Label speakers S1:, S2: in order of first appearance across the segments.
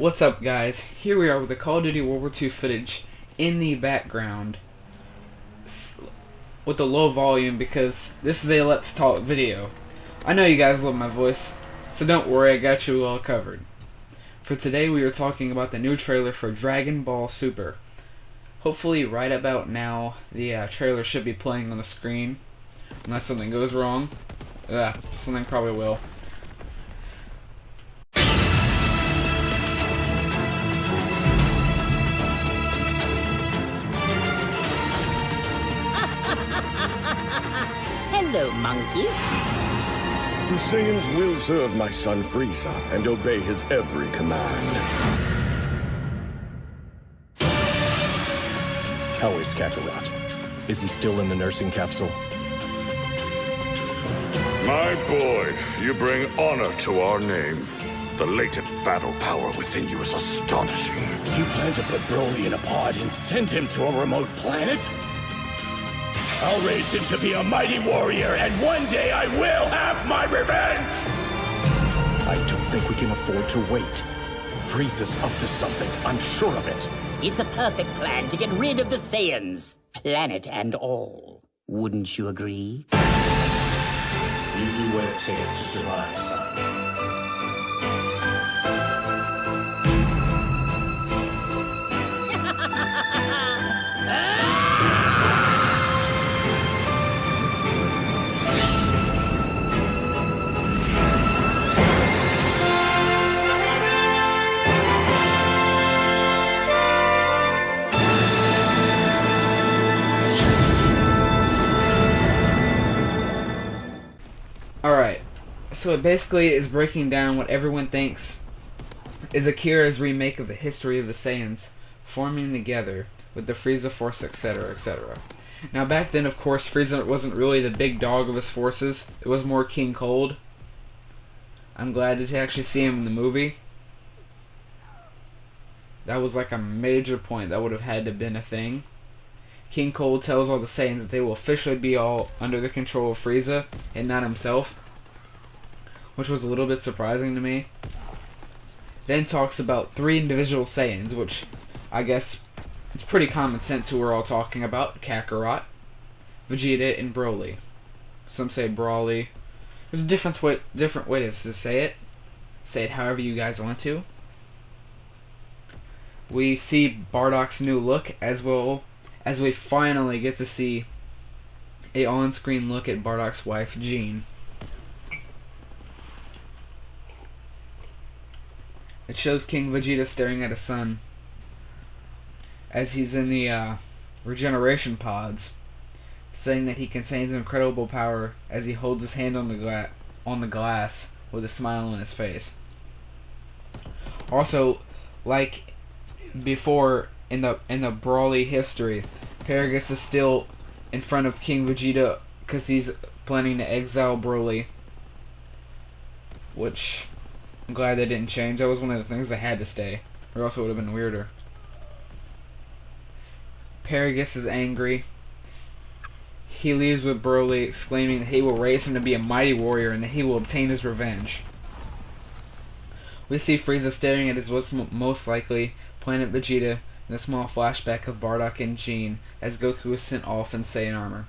S1: What's up, guys? Here we are with the Call of Duty World War II footage in the background with a low volume because this is a Let's Talk video. I know you guys love my voice, so don't worry, I got you all covered. For today we are talking about the new trailer for Dragon Ball Super. Hopefully right about now the trailer should be playing on the screen, unless something goes wrong. Something probably will.
S2: Hello, monkeys.
S3: The Saiyans will serve my son Frieza and obey his every command. How is Kakarot? Is he still in the nursing capsule?
S4: My boy, you bring honor to our name. The latent battle power within you is astonishing.
S3: You plan to put Broly in a pod and send him to a remote planet? I'll raise him to be a mighty warrior, and one day I will have my revenge! I don't think we can afford to wait. Frieza's up to something, I'm sure of it.
S2: It's a perfect plan to get rid of the Saiyans, planet and all. Wouldn't you agree?
S3: You do what it takes to survive, son.
S1: Alright, so it basically is breaking down what everyone thinks is Akira's remake of the history of the Saiyans forming together with the Frieza Force, etc., etc. Now back then, of course, Frieza wasn't really the big dog of his forces. It was more King Cold. I'm glad to actually see him in the movie. That was like a major point that would have had to have been a thing. King Cold tells all the Saiyans that they will officially be all under the control of Frieza and not himself, which was a little bit surprising to me. Then talks about 3 individual Saiyans, which I guess it's pretty common sense who we're all talking about: Kakarot, Vegeta, and Broly. Some say Brawly. There's a different way to say it. Say it however you guys want to. We see Bardock's new look, as well as we finally get to see a on-screen look at Bardock's wife, Jean. It shows King Vegeta staring at his son as he's in the regeneration pods, saying that he contains incredible power as he holds his hand on the glass with a smile on his face. Also, like before in the Broly history, Paragus is still in front of King Vegeta because he's planning to exile Broly, which I'm glad they didn't change. That was one of the things that had to stay, or else it would have been weirder. Paragus is angry. He leaves with Broly, exclaiming that he will raise him to be a mighty warrior and that he will obtain his revenge. We see Frieza staring at his most likely planet Vegeta in a small flashback of Bardock and Jean as Goku is sent off in Saiyan armor.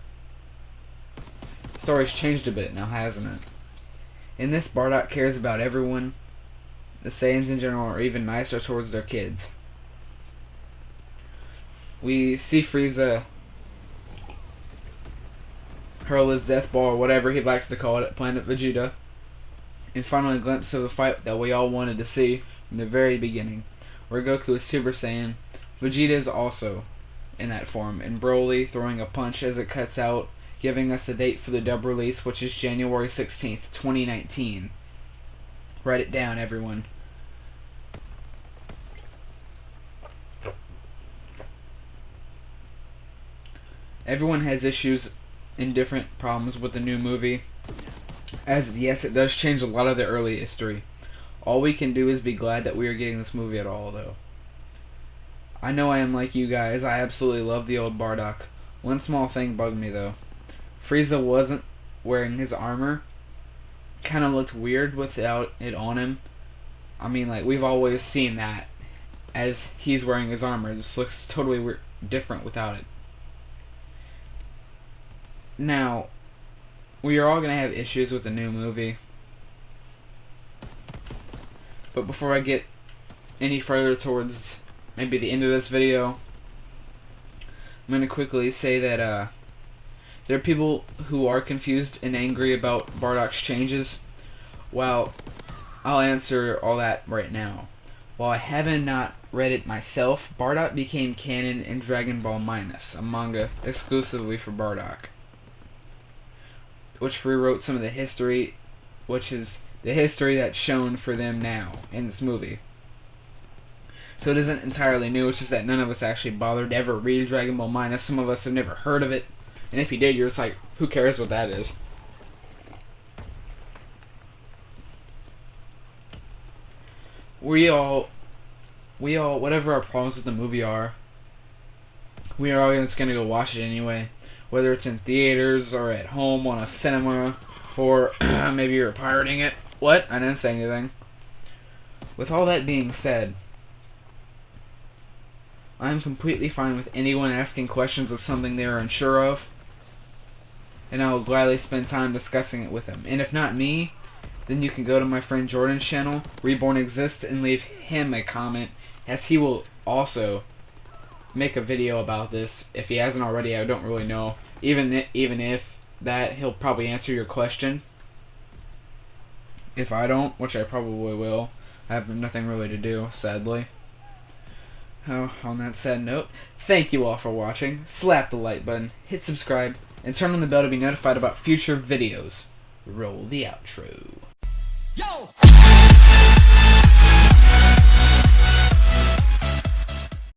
S1: The story's changed a bit now, hasn't it? In this, Bardock cares about everyone. The Saiyans in general are even nicer towards their kids. We see Frieza hurl his death ball, or whatever he likes to call it, at planet Vegeta, and finally a glimpse of the fight that we all wanted to see from the very beginning, where Goku is Super Saiyan. Vegeta is also in that form, and Broly throwing a punch as it cuts out, giving us a date for the dub release, which is January 16th, 2019. Write it down, everyone. Everyone has issues and different problems with the new movie, as yes, it does change a lot of the early history. All we can do is be glad that we are getting this movie at all, though. I know I am like you guys. I absolutely love the old Bardock. One small thing bugged me, though. Frieza wasn't wearing his armor. Kind of looked weird without it on him. I mean, like, we've always seen that as he's wearing his armor. It just looks totally different without it. Now, we are all going to have issues with the new movie. But before I get any further towards maybe the end of this video, I'm going to quickly say that there are people who are confused and angry about Bardock's changes. Well, I'll answer all that right now. While I haven't not read it myself, Bardock became canon in Dragon Ball Minus, a manga exclusively for Bardock, which rewrote some of the history, which is the history that's shown for them now in this movie. So it isn't entirely new, it's just that none of us actually bothered to ever read Dragon Ball Minus. Some of us have never heard of it, and if you did, you're just like, who cares what that is? We all, whatever our problems with the movie are, we are all just gonna go watch it anyway. Whether it's in theaters or at home on a cinema, or maybe you're pirating it. What? I didn't say anything. With all that being said, I'm completely fine with anyone asking questions of something they are unsure of, and I will gladly spend time discussing it with them. And if not me, then you can go to my friend Jordan's channel, Reborn Exists, and leave him a comment, as he will also make a video about this. If he hasn't already, I don't really know. Even if that, he'll probably answer your question. If I don't, which I probably will, I have nothing really to do, sadly. Oh, on that sad note, thank you all for watching. Slap the like button, hit subscribe, and turn on the bell to be notified about future videos. Roll the outro.
S5: Yo!